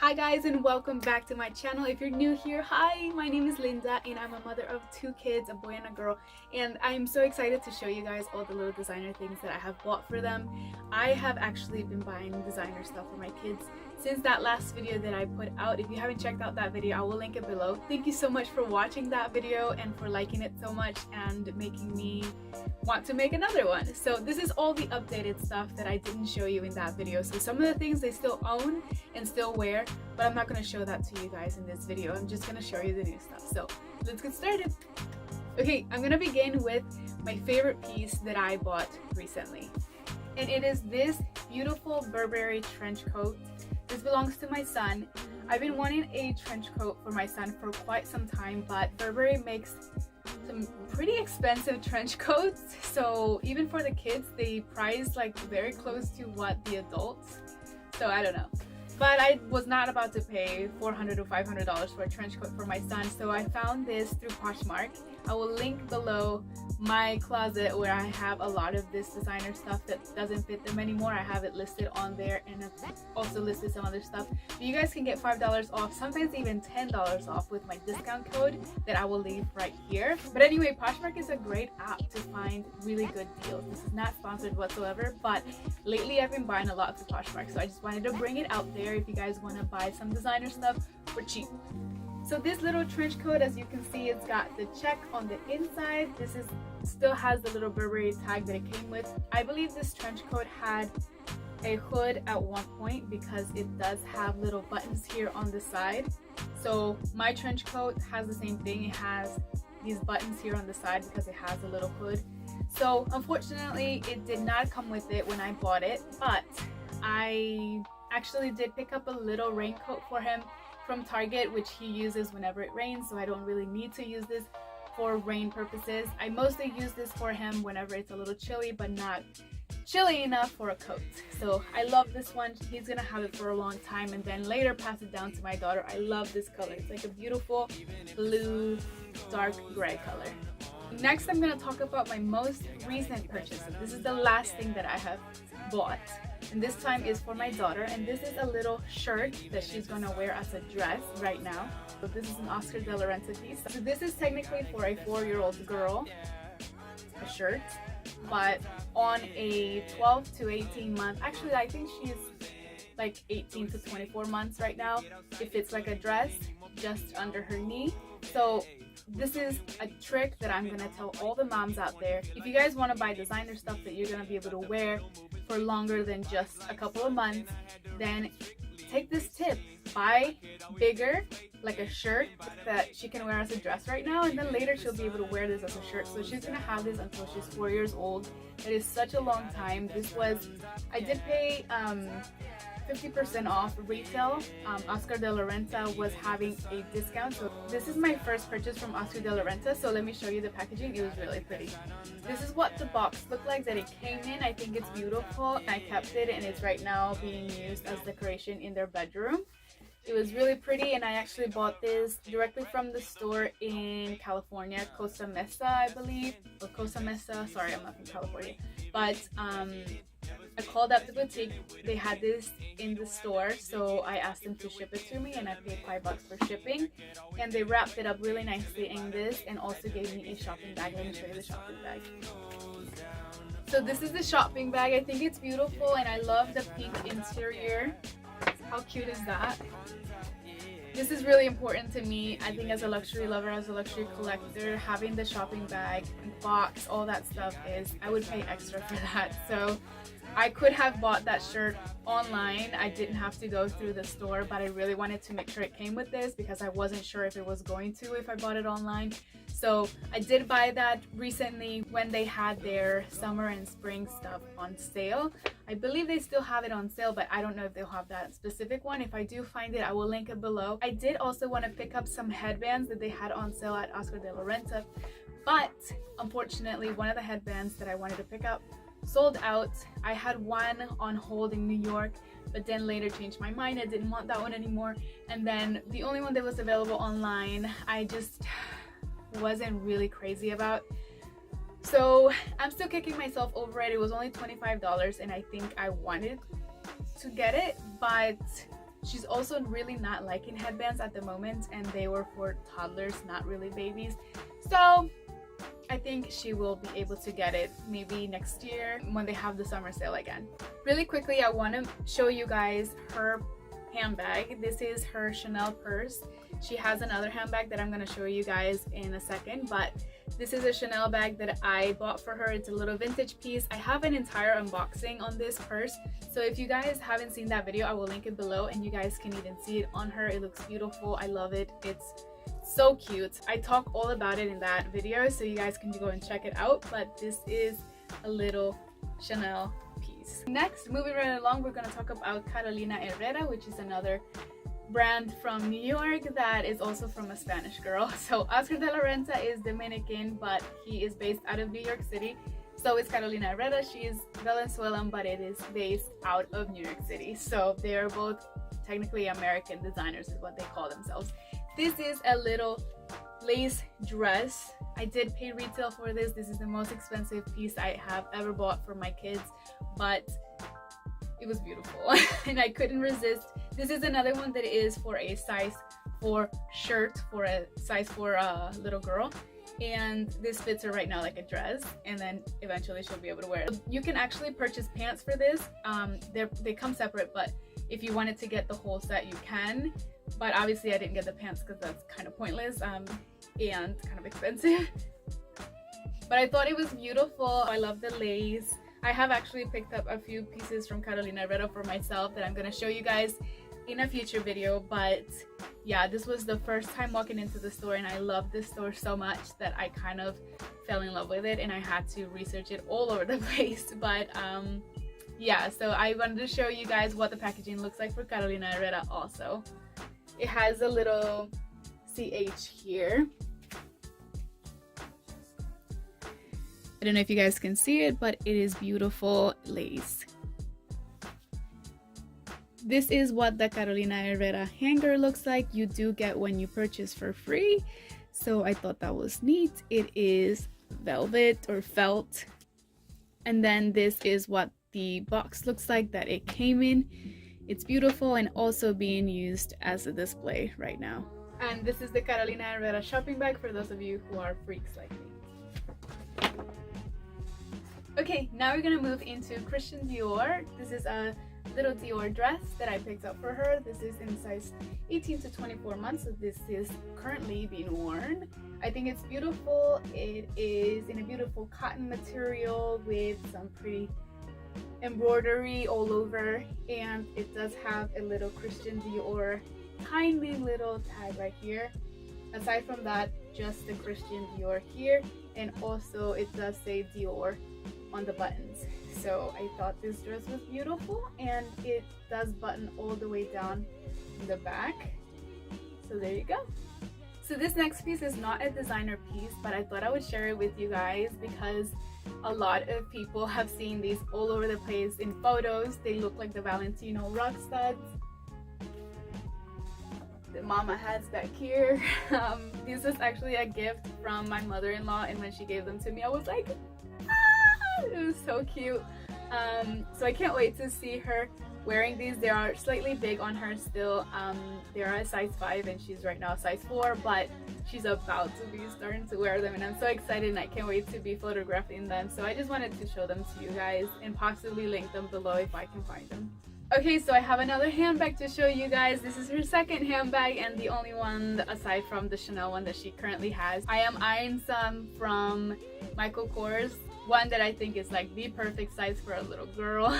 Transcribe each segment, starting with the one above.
Hi guys, and welcome back to my channel. If you're new here, hi, my name is Linda and I'm a mother of 2 kids, a boy and a girl, and I'm so excited to show you guys all the little designer things that I have bought for them. I have actually been buying designer stuff for my kids since that last video that I put out. If you haven't checked out that video, I will link it below. Thank you so much for watching that video and for liking it so much and making me want to make another one. So this is all the updated stuff that I didn't show you in that video. So some of the things they still own and still wear, but I'm not going to show that to you guys in this video. I'm just going to show you the new stuff. So let's get started. Okay, I'm going to begin with my favorite piece that I bought recently. And it is this beautiful Burberry trench coat. This belongs to my son. I've been wanting a trench coat for my son for quite some time, but Burberry makes some pretty expensive trench coats. So even for the kids, they price like very close to what the adults. So I don't know. But I was not about to pay $400 to $500 for a trench coat for my son, so I found this through Poshmark. I will link below my closet where I have a lot of this designer stuff that doesn't fit them anymore. I have it listed on there, and I've also listed some other stuff. But you guys can get $5 off, sometimes even $10 off with my discount code that I will leave right here. But anyway, Poshmark is a great app to find really good deals. This is not sponsored whatsoever, but lately I've been buying a lot through Poshmark, so I just wanted to bring it out there if you guys want to buy some designer stuff for cheap. So this little trench coat, as you can see, it's got the check on the inside. This is still has the little Burberry tag that it came with. I believe this trench coat had a hood at one point because it does have little buttons here on the side. So my trench coat has the same thing. It has these buttons here on the side because it has a little hood. So unfortunately it did not come with it when I bought it, but I actually did pick up a little raincoat for him from Target, which he uses whenever it rains, so I don't really need to use this for rain purposes. I mostly use this for him whenever it's a little chilly, but not chilly enough for a coat. So I love this one. He's gonna have it for a long time and then later pass it down to my daughter. I love this color. It's like a beautiful blue, dark gray color. Next, I'm gonna talk about my most recent purchase. This is the last thing that I have bought, and this time is for my daughter, and this is a little shirt that she's gonna wear as a dress right now. So this is an Oscar de la Renta piece. So this is technically for a 4-year-old girl, a shirt, but on a 12 to 18 month, actually I think she's like 18 to 24 months right now. It fits like a dress just under her knee. So this is a trick that I'm gonna tell all the moms out there. If you guys want to buy designer stuff that you're gonna be able to wear for longer than just a couple of months, then take this tip. Buy bigger, like a shirt that she can wear as a dress right now, and then later she'll be able to wear this as a shirt. So she's gonna have this until she's 4 years old. It is such a long time. This was, I did pay 50% off retail. Oscar de la Renta was having a discount. So this is my first purchase from Oscar de la Renta. So let me show you the packaging. It was really pretty. This is what the box looked like that it came in. I think it's beautiful. I kept it and it's right now being used as decoration in their bedroom. It was really pretty, and I actually bought this directly from the store in California, Costa Mesa, I believe, or Costa Mesa. Sorry, I'm not from California, but I called up the boutique. They had this in the store, so I asked them to ship it to me, and I paid $5 for shipping. And they wrapped it up really nicely in this, and also gave me a shopping bag. Let me show you the shopping bag. So this is the shopping bag. I think it's beautiful, and I love the pink interior. How cute is that? This is really important to me. I think as a luxury lover, as a luxury collector, having the shopping bag, box, all that stuff is, I would pay extra for that. So I could have bought that shirt online. I didn't have to go through the store, but I really wanted to make sure it came with this because I wasn't sure if it was going to if I bought it online. So I did buy that recently when they had their summer and spring stuff on sale. I believe they still have it on sale, but I don't know if they'll have that specific one. If I do find it, I will link it below. I did also want to pick up some headbands that they had on sale at Oscar de la Renta, but unfortunately one of the headbands that I wanted to pick up sold out. I had one on hold in New York, but then later changed my mind. I didn't want that one anymore, and then the only one that was available online I just wasn't really crazy about. So I'm still kicking myself over it. It was only $25 and I think I wanted to get it, but She's also really not liking headbands at the moment, and they were for toddlers, not really babies. So I think she will be able to get it maybe next year when they have the summer sale again. Really quickly, I want to show you guys her handbag. This is her Chanel purse. She has another handbag that I'm going to show you guys in a second, but this is a Chanel bag that I bought for her. It's a little vintage piece. I have an entire unboxing on this purse, so if you guys haven't seen that video, I will link it below and you guys can even see it on her. It looks beautiful. I love it. It's so cute. I talk all about it in that video, so you guys can go and check it out, but this is a little Chanel piece. Next, moving right along, we're going to talk about Carolina Herrera, which is another brand from New York that is also from a Spanish girl. So Oscar de la Renta is Dominican, but he is based out of New York City. So is Carolina Herrera. She is Venezuelan, but it is based out of New York City. So they are both technically American designers is what they call themselves. This is a little lace dress. I did pay retail for this. This is the most expensive piece I have ever bought for my kids, but it was beautiful and I couldn't resist. This is another one that is for a size 4 shirt, for a size 4 little girl, and this fits her right now like a dress, and then eventually she'll be able to wear it. You can actually purchase pants for this. They come separate, but if you wanted to get the whole set, you can. But obviously I didn't get the pants because that's kind of pointless and kind of expensive. But I thought it was beautiful. I love the lace. I have actually picked up a few pieces from Carolina Herrera for myself that I'm going to show you guys in a future video. But yeah, this was the first time walking into the store, and I love this store so much that I kind of fell in love with it, and I had to research it all over the place. But yeah, so I wanted to show you guys what the packaging looks like for Carolina Herrera also. It has a little CH here. I don't know if you guys can see it, but it is beautiful lace. This is what the Carolina Herrera hanger looks like. You do get when you purchase for free, so I thought that was neat. It is velvet or felt, and then this is what the box looks like that it came in. It's beautiful and also being used as a display right now. And this is the Carolina Herrera shopping bag for those of you who are freaks like me. Okay, now we're gonna move into Christian Dior. This is a little Dior dress that I picked up for her. This is in size 18 to 24 months, so this is currently being worn. I think it's beautiful. It is in a beautiful cotton material with some pretty embroidery all over, and it does have a little Christian Dior tiny little tag right here. Aside from that, just the Christian Dior here, and also it does say Dior on the buttons. So I thought this dress was beautiful, and it does button all the way down in the back. So there you go. So this next piece is not a designer piece, but I thought I would share it with you guys because a lot of people have seen these all over the place in photos. They look like the Valentino rock studs. The mama hats back here. This is actually a gift from my mother-in-law, and when she gave them to me, I was like, ah! It was so cute. So I can't wait to see her wearing these. They are slightly big on her still. They are a size 5 and she's right now a size 4, but she's about to be starting to wear them, and I'm so excited and I can't wait to be photographing them. So I just wanted to show them to you guys and possibly link them below if I can find them. Okay, so I have another handbag to show you guys. This is her second handbag and the only one aside from the Chanel one that she currently has. I am eyeing some from Michael Kors, one that I think is like the perfect size for a little girl.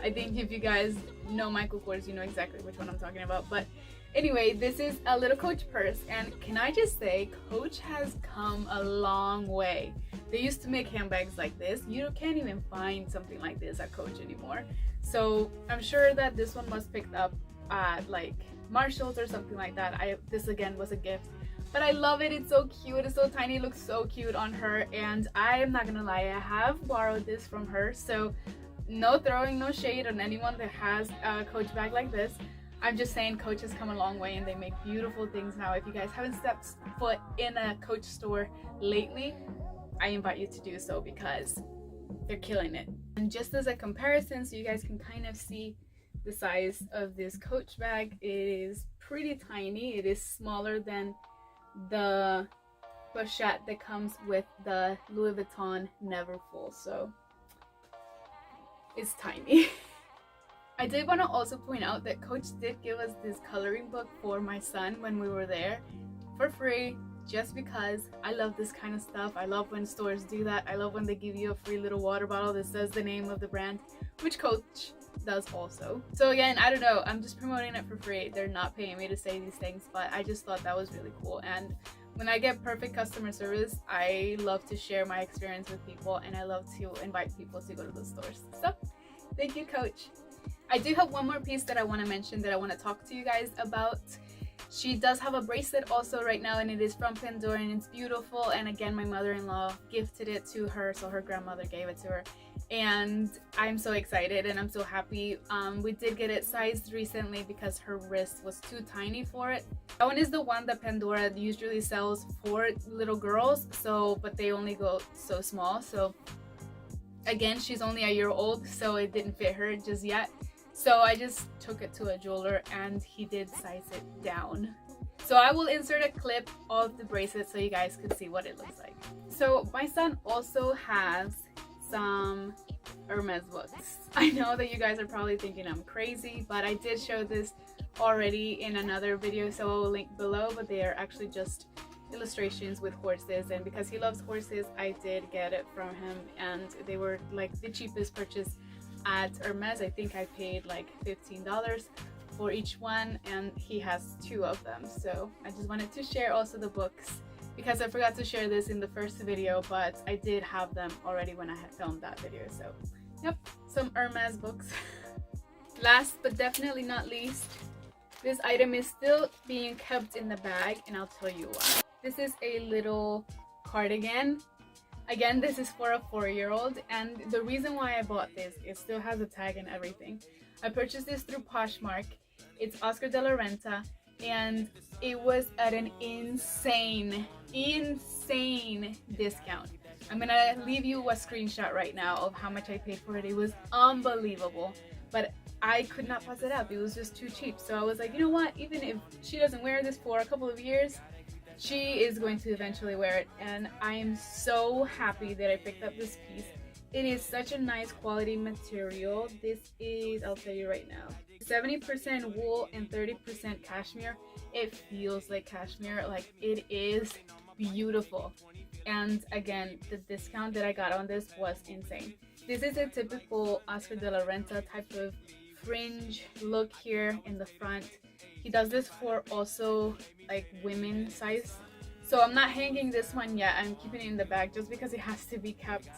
I think if you guys know Michael Kors, you know exactly which one I'm talking about. But anyway, this is a little Coach purse, and can I just say, Coach has come a long way. They used to make handbags like this. You can't even find something like this at Coach anymore. So I'm sure that this one was picked up at like Marshall's or something like that. This again was a gift, but I love it. It's so cute. It's so tiny. It looks so cute on her, and I am not gonna lie, I have borrowed this from her. So no throwing no shade on anyone that has a Coach bag like this. I'm just saying Coach has come a long way and they make beautiful things now. If you guys haven't stepped foot in a Coach store lately, I invite you to do so because they're killing it. And just as a comparison, so you guys can kind of see the size of this Coach bag. It is pretty tiny. It is smaller than the pochette that comes with the Louis Vuitton Neverfull, so it's tiny. I did want to also point out that Coach did give us this coloring book for my son when we were there for free, just because I love this kind of stuff. I love when stores do that. I love when they give you a free little water bottle that says the name of the brand, which Coach does also. So again, I don't know, I'm just promoting it for free. They're not paying me to say these things, but I just thought that was really cool. And when I get perfect customer service, I love to share my experience with people, and I love to invite people to go to the stores. So thank you, Coach. I do have one more piece that I want to mention, that I want to talk to you guys about. She does have a bracelet also right now, and it is from Pandora, and it's beautiful. And again, my mother-in-law gifted it to her, so her grandmother gave it to her, and I'm so excited and I'm so happy. We did get it sized recently because her wrist was too tiny for it. That one is the one that Pandora usually sells for little girls, so but they only go so small. So again, she's only a year old, so it didn't fit her just yet. So I just took it to a jeweler and he did size it down. So I will insert a clip of the bracelet so you guys can see what it looks like. So my son also has some Hermes books. I know that you guys are probably thinking I'm crazy, but I did show this already in another video, so I will link below, but they are actually just illustrations with horses, and because he loves horses, I did get it from him, and they were like the cheapest purchase at Hermes. I think I paid like $15 for each one, and he has 2 of them. So I just wanted to share also the books, because I forgot to share this in the first video, but I did have them already when I had filmed that video. So yep, some Hermes books. Last but definitely not least, this item is still being kept in the bag, and I'll tell you why. This is a little cardigan. Again, this is for a 4-year-old, and the reason why I bought this, it still has a tag and everything. I purchased this through Poshmark. It's Oscar de la Renta, and it was at an insane discount. I'm gonna leave you a screenshot right now of how much I paid for it. It was unbelievable, but I could not pass it up. It was just too cheap. So I was like, you know what, even if she doesn't wear this for a couple of years, she is going to eventually wear it, and I am so happy that I picked up this piece. It is such a nice quality material. This is, I'll tell you right now, 70% wool and 30% cashmere. It feels like cashmere. Like, it is beautiful. And again, the discount that I got on this was insane. This is a typical Oscar de la Renta type of fringe look here in the front. He does this for also like women size. So I'm not hanging this one yet. I'm keeping it in the bag just because it has to be kept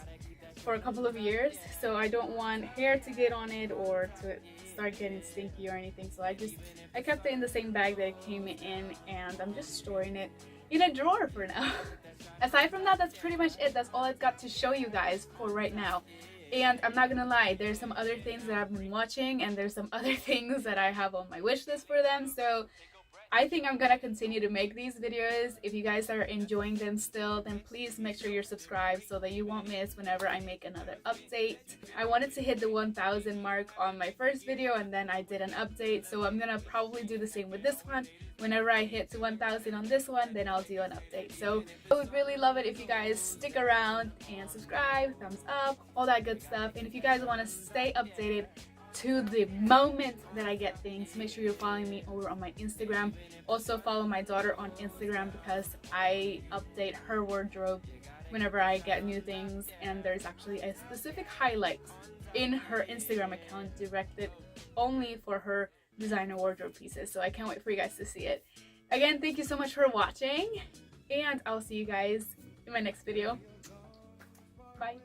for a couple of years. So I don't want hair to get on it or to start getting stinky or anything. So I kept it in the same bag that it came in, and I'm just storing it in a drawer for now. Aside from that, that's pretty much it. That's all I've got to show you guys for right now. And I'm not gonna lie, there's some other things that I've been watching, and there's some other things that I have on my wish list for them. So I think I'm gonna continue to make these videos. If you guys are enjoying them still, then please make sure you're subscribed so that you won't miss whenever I make another update. I wanted to hit the 1,000 mark on my first video, and then I did an update, so I'm gonna probably do the same with this one. Whenever I hit to 1,000 on this one, then I'll do an update. So I would really love it if you guys stick around and subscribe, thumbs up, all that good stuff. And if you guys want to stay updated to the moment that I get things, make sure you're following me over on my Instagram. Also follow my daughter on Instagram, because I update her wardrobe whenever I get new things, and there's actually a specific highlight in her Instagram account directed only for her designer wardrobe pieces. So I can't wait for you guys to see it. Again, thank you so much for watching, and I'll see you guys in my next video. Bye.